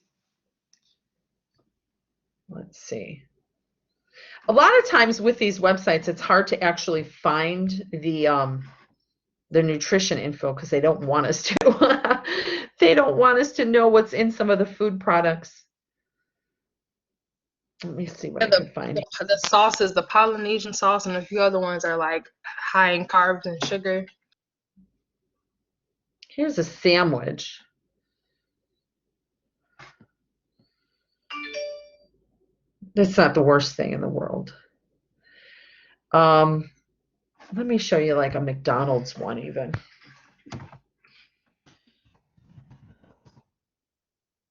A: Let's see. A lot of times with these websites, it's hard to actually find the nutrition info because they don't want us to. They don't want us to know what's in some of the food products. Let me see what I can find.
B: The sauces, the Polynesian sauce, and a few other ones are like high in carbs and sugar.
A: Here's a sandwich. That's not the worst thing in the world. Let me show you like a McDonald's one even.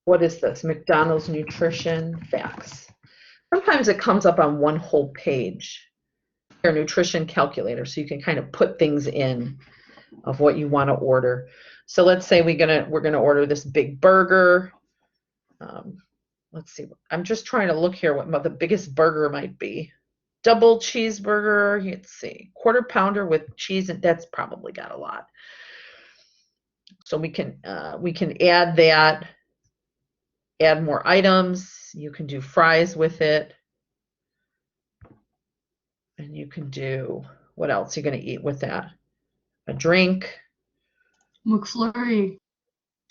A: What is this? McDonald's nutrition facts. Sometimes it comes up on one whole page. Your nutrition calculator, so you can kind of put things in of what you want to order. So let's say we're gonna order this big burger. Let's see. I'm just trying to look here what the biggest burger might be. Double cheeseburger. Let's see. Quarter pounder with cheese, and that's probably got a lot. So we can add that. Add more items. You can do fries with it. And you can do, what else you're going to eat with that? A drink.
C: McFlurry.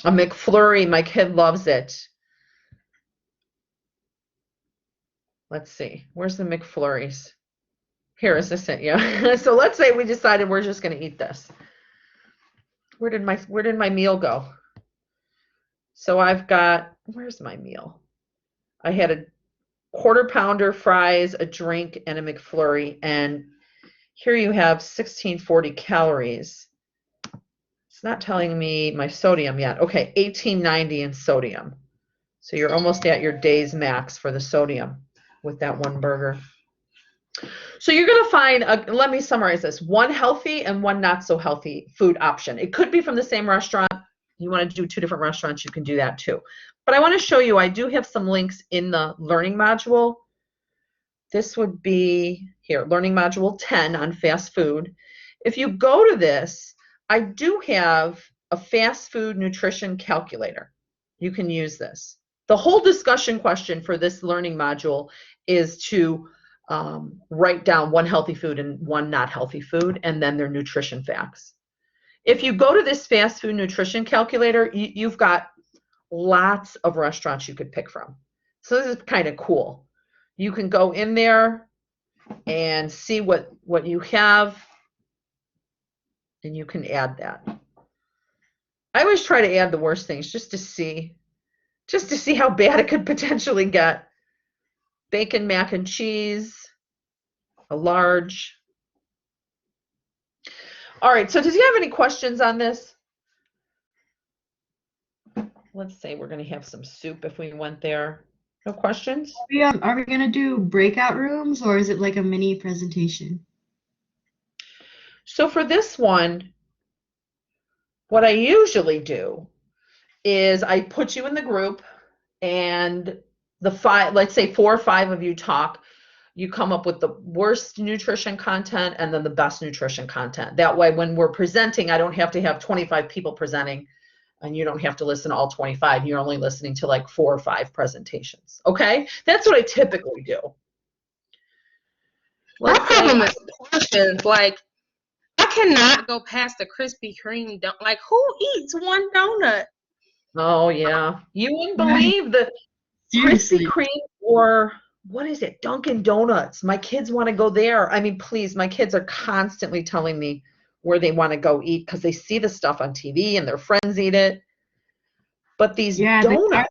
A: A McFlurry. My kid loves it. Let's see. Where's the McFlurries? Here, is this it? Yeah. So let's say we decided we're just going to eat this. Where did my meal go? So I've got, where's my meal? I had a quarter pounder, fries, a drink, and a McFlurry. And here you have 1640 calories. It's not telling me my sodium yet. Okay, 1890 in sodium. So you're almost at your day's max for the sodium with that one burger. So you're going to find, let me summarize this, one healthy and one not so healthy food option. It could be from the same restaurant. You want to do two different restaurants, you can do that too. But I want to show you, I do have some links in the learning module. This would be here, learning module 10 on fast food. If you go to this, I do have a fast food nutrition calculator. You can use this. The whole discussion question for this learning module is to write down one healthy food and one not healthy food, and then their nutrition facts. if you go to this fast food nutrition calculator, you've got lots of restaurants you could pick from. So this is kind of cool. You can go in there and see what you have, and you can add that. I always try to add the worst things just to see how bad it could potentially get. Bacon mac and cheese, a large. All right, so does you have any questions on this? Let's say we're going to have some soup if we went there. No questions?
C: Are we going to do breakout rooms, or is it like a mini presentation?
A: So for this one, what I usually do is I put you in the group, and the five, let's say 4 or 5 of you talk. You come up with the worst nutrition content and then the best nutrition content. That way, when we're presenting, I don't have to have 25 people presenting, and you don't have to listen to all 25. You're only listening to like 4 or 5 presentations. Okay? That's what I typically do.
B: My problem is portions. Like, I cannot go past the Krispy Kreme donut. Like, who eats one donut?
A: Oh, yeah. You wouldn't believe the Krispy Kreme, or what is it? Dunkin' Donuts. My kids want to go there. I mean, please, my kids are constantly telling me where they want to go eat because they see the stuff on TV and their friends eat it. But these donuts.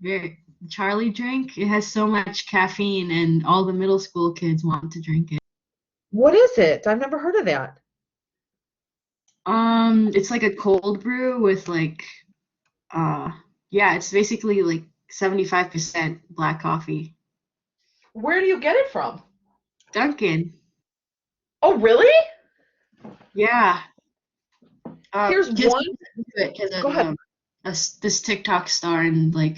C: The Charlie drink, it has so much caffeine, and all the middle school kids want to drink it.
A: What is it? I've never heard of that.
C: It's like a cold brew with like, it's basically like 75% black coffee.
A: Where do you get it from?
C: Dunkin'.
A: Oh, really?
C: Yeah.
A: Here's one.
C: Go ahead. This TikTok star, and like,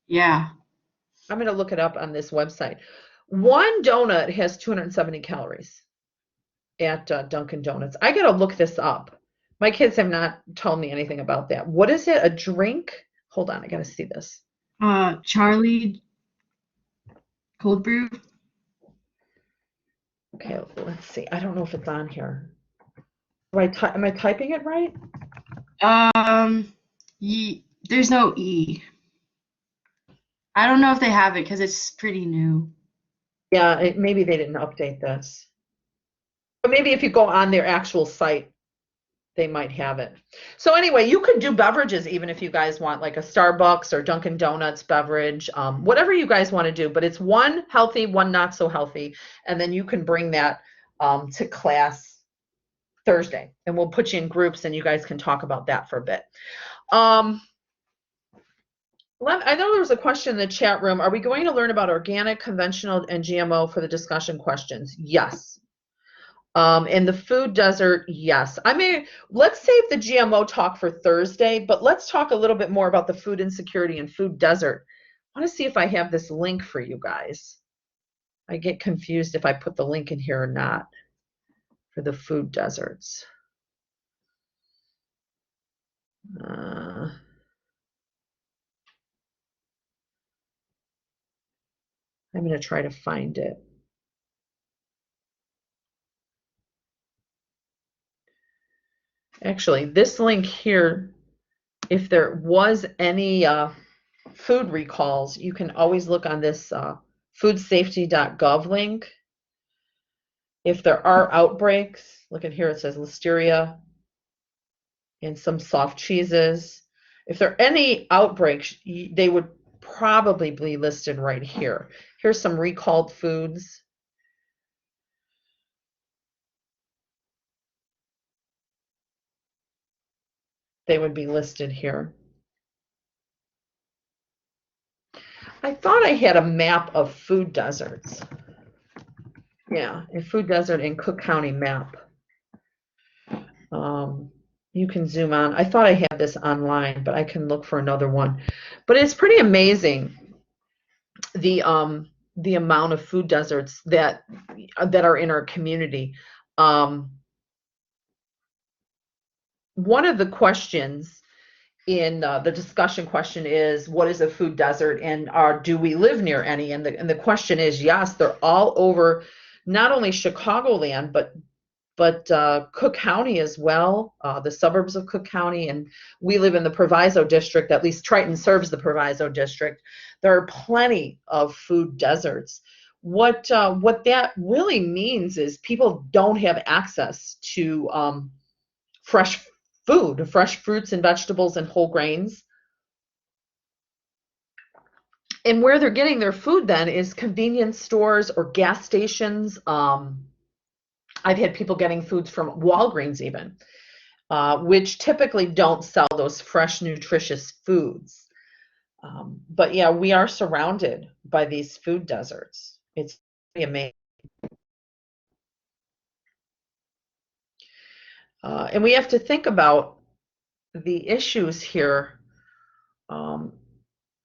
C: yeah.
A: I'm going to look it up on this website. One donut has 270 calories at Dunkin' Donuts. I got to look this up. My kids have not told me anything about that. What is it? A drink? Hold on, I got to see this.
C: Charlie cold brew.
A: Okay, let's see. I don't know if it's on here. Am I typing it right?
C: There's no E. I don't know if they have it because it's pretty new.
A: Yeah, maybe they didn't update this. But maybe if you go on their actual site, they might have it. So anyway, you could do beverages even if you guys want like a Starbucks or Dunkin' Donuts beverage, whatever you guys want to do. But it's one healthy, one not so healthy. And then you can bring that to class Thursday. And we'll put you in groups and you guys can talk about that for a bit. I know there was a question in the chat room. Are we going to learn about organic, conventional, and GMO for the discussion questions? Yes. And the food desert, yes. I mean, let's save the GMO talk for Thursday, but let's talk a little bit more about the food insecurity and food desert. I want to see if I have this link for you guys. I get confused if I put the link in here or not for the food deserts. I'm going to try to find it. Actually, this link here, if there was any food recalls, you can always look on this foodsafety.gov link. If there are outbreaks, look at here, it says listeria and some soft cheeses. If there are any outbreaks, they would probably be listed right here. Here's some recalled foods. They would be listed here. I thought I had a map of food deserts. Yeah, a food desert in Cook County map. You can zoom on. I thought I had this online, but I can look for another one. But it's pretty amazing the amount of food deserts that are in our community. One of the questions in the discussion question is, what is a food desert, and do we live near any? And the question is, yes, they're all over, not only Chicagoland, but but Cook County as well, the suburbs of Cook County, and we live in the Proviso District, at least Triton serves the Proviso District. There are plenty of food deserts. What that really means is people don't have access to fresh food, fresh fruits and vegetables and whole grains. And where they're getting their food then is convenience stores or gas stations. I've had people getting foods from Walgreens even, which typically don't sell those fresh, nutritious foods. But yeah, we are surrounded by these food deserts. It's pretty amazing. And we have to think about the issues here.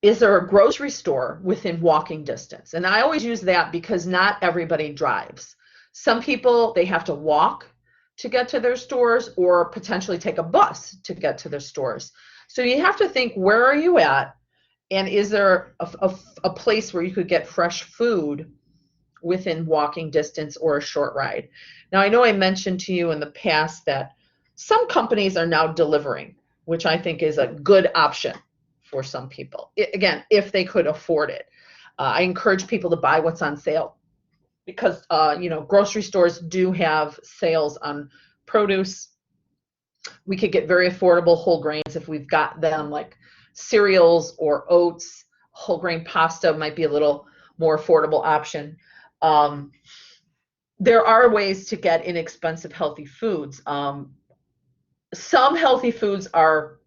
A: Is there a grocery store within walking distance? And I always use that because not everybody drives. Some people, they have to walk to get to their stores or potentially take a bus to get to their stores. So you have to think, where are you at? And is there a place where you could get fresh food within walking distance or a short ride? Now, I know I mentioned to you in the past that some companies are now delivering, which I think is a good option for some people. Again, if they could afford it. I encourage people to buy what's on sale because, grocery stores do have sales on produce. We could get very affordable whole grains if we've got them, like cereals or oats. Whole grain pasta might be a little more affordable option. There are ways to get inexpensive healthy foods. Some healthy foods are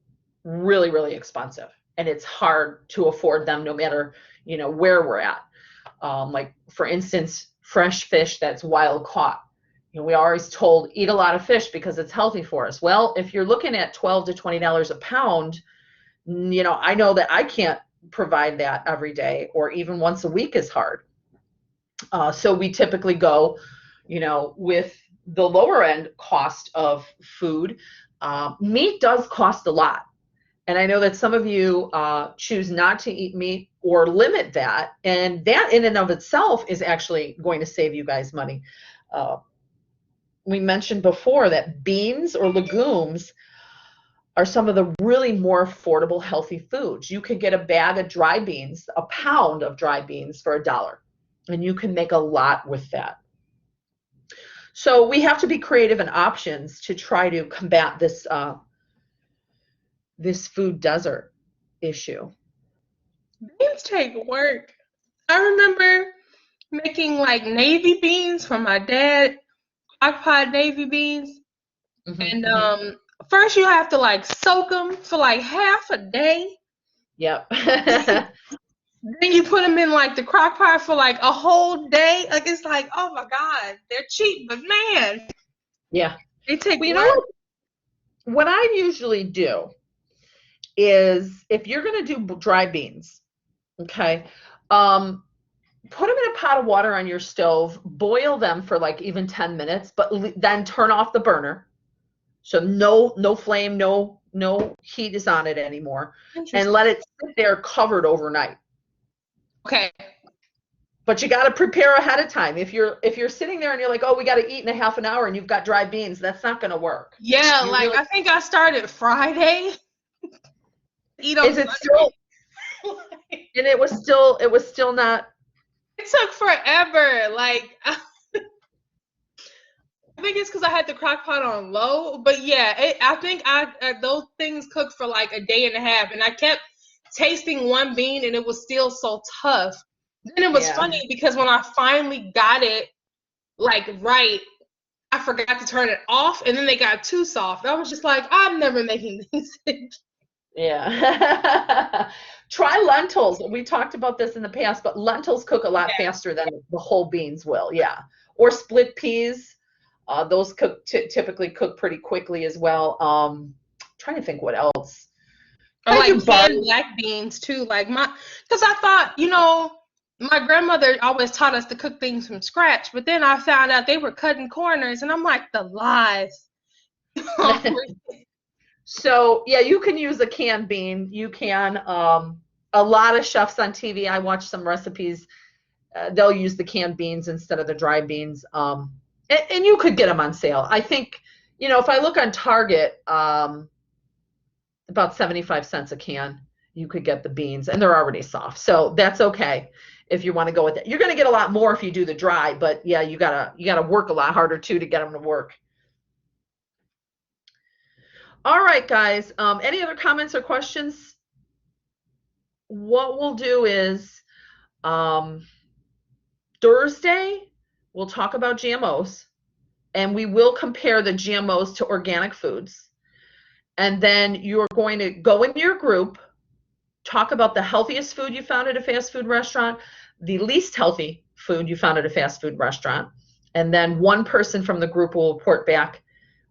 A: really, really expensive, and it's hard to afford them no matter, where we're at. Like, for instance, fresh fish that's wild caught. We're always told, eat a lot of fish because it's healthy for us. Well, if you're looking at $12 to $20 a pound, I know that I can't provide that every day or even once a week is hard. So we typically go, with the lower end cost of food. Meat does cost a lot. And I know that some of you choose not to eat meat or limit that. And that in and of itself is actually going to save you guys money. We mentioned before that beans or legumes are some of the really more affordable healthy foods. You could get a bag of dry beans, a pound of dry beans for $1, and you can make a lot with that. So we have to be creative in options to try to combat this this food desert issue.
B: Beans take work. I remember making like navy beans for my dad, crock pot navy beans. And first you have to like soak them for like half a day.
A: Yep.
B: Then you put them in like the crock pot for like a whole day. Like, it's like, oh my God, they're cheap, but man,
A: Yeah.
B: they take
A: Well,
B: work.
A: what I usually do is if you're going to do dry beans, okay, put them in a pot of water on your stove, boil them for like even 10 minutes, but then turn off the burner. So no flame, no heat is on it anymore, and let it sit there covered overnight.
B: Okay.
A: But you got to prepare ahead of time. If you're sitting there and you're like, oh, we got to eat in a half an hour, and you've got dry beans, that's not going to work.
B: Yeah, like I think I started Friday. Eat on
A: Is it still? And it was still not.
B: It took forever. Like, I think it's because I had the crock pot on low. But yeah, I think those things cooked for like a day and a half, and I kept tasting one bean, and it was still so tough. Then it was funny because when I finally got it like right, I forgot to turn it off, and then they got too soft. I was just like, I'm never making these things.
A: Yeah. Try lentils. We talked about this in the past, but lentils cook a lot faster than the whole beans will. Yeah. Or split peas. Those typically cook pretty quickly as well. Trying to think what else.
B: Or like canned black beans too. Like because I thought, my grandmother always taught us to cook things from scratch, but then I found out they were cutting corners, and I'm like, the lies.
A: So yeah, you can use a canned bean. You can. A lot of chefs on TV, I watch some recipes. They'll use the canned beans instead of the dry beans. And you could get them on sale. I think, if I look on Target, about 75 cents a can, you could get the beans, and they're already soft. So that's okay if you want to go with it. You're going to get a lot more if you do the dry, but yeah, you gotta work a lot harder too to get them to work. All right, guys. Any other comments or questions? What we'll do is Thursday, we'll talk about GMOs, and we will compare the GMOs to organic foods. And then you're going to go into your group, talk about the healthiest food you found at a fast food restaurant, the least healthy food you found at a fast food restaurant, and then one person from the group will report back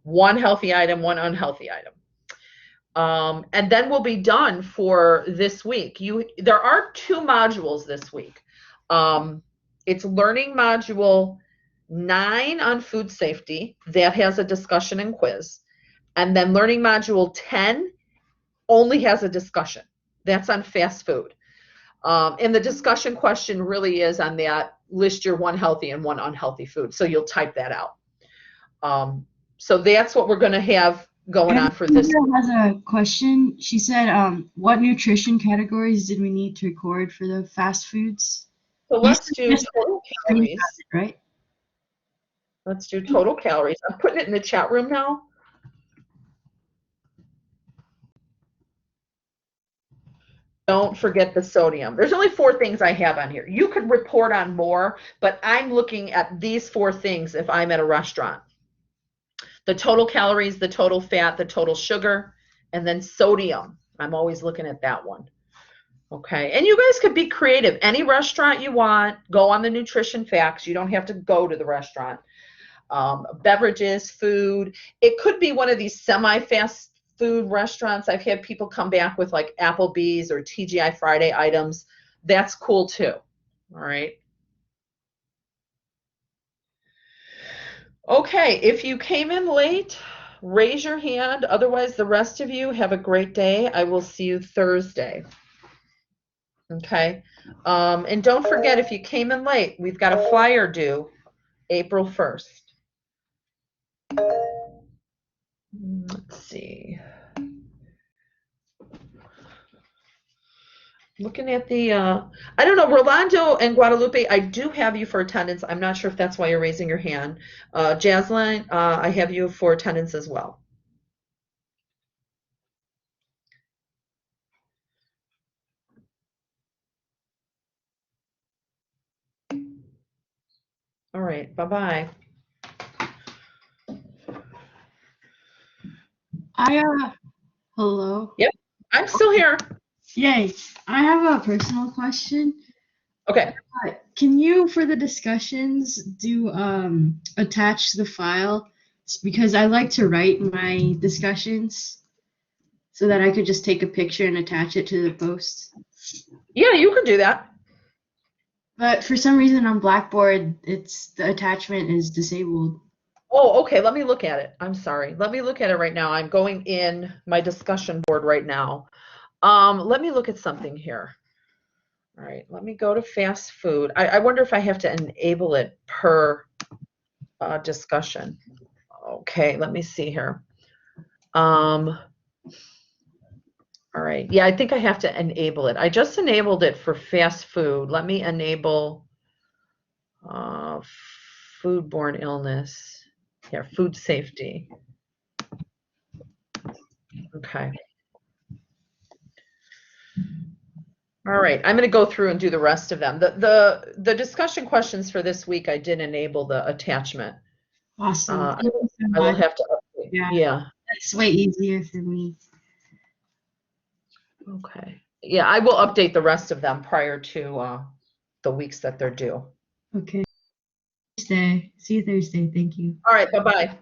A: one healthy item, one unhealthy item. And then we'll be done for this week. There are 2 modules this week. It's learning module 9 on food safety. That has a discussion and quiz. And then learning module 10 only has a discussion. That's on fast food. And the discussion question really is on that, list your one healthy and one unhealthy food. So you'll type that out. So that's what we're going to have going on for this.
C: Has a question. She said, what nutrition categories did we need to record for the fast foods?
A: So let's do total calories.
C: Right?
A: Let's do total calories. I'm putting it in the chat room now. Don't forget the sodium. There's only 4 things I have on here. You could report on more, but I'm looking at these 4 things if I'm at a restaurant. The total calories, the total fat, the total sugar, and then sodium. I'm always looking at that one. Okay, and you guys could be creative. Any restaurant you want, go on the nutrition facts. You don't have to go to the restaurant. Beverages, food. It could be one of these semi-fast food restaurants. I've had people come back with like Applebee's or TGI Friday items. That's cool too. All right. Okay, if you came in late, raise your hand. Otherwise, the rest of you have a great day. I will see you Thursday. Okay. And don't forget, if you came in late, we've got a flyer due April 1st. Let's see. Looking at the, I don't know, Rolando and Guadalupe, I do have you for attendance. I'm not sure if that's why you're raising your hand. Jaslyn, I have you for attendance as well. All right, bye-bye.
C: Hello?
A: Yep, I'm still here.
C: Yay. I have a personal question.
A: Okay.
C: Can you, for the discussions, do attach the file? Because I like to write my discussions so that I could just take a picture and attach it to the post.
A: Yeah, you can do that.
C: But for some reason on Blackboard, the attachment is disabled.
A: Oh, okay. Let me look at it. I'm sorry. Let me look at it right now. I'm going in my discussion board right now. Let me look at something here. All right. Let me go to fast food. I wonder if I have to enable it per discussion. Okay. Let me see here. All right. Yeah, I think I have to enable it. I just enabled it for fast food. Let me enable foodborne illness. Yeah, food safety. Okay. All right, I'm going to go through and do the rest of them. The discussion questions for this week, I did enable the attachment.
C: Awesome.
A: I will have to update. Yeah.
C: That's way easier for me.
A: Okay. Yeah, I will update the rest of them prior to the weeks that they're due.
C: Okay. See you Thursday. Thank you.
A: All right, bye-bye.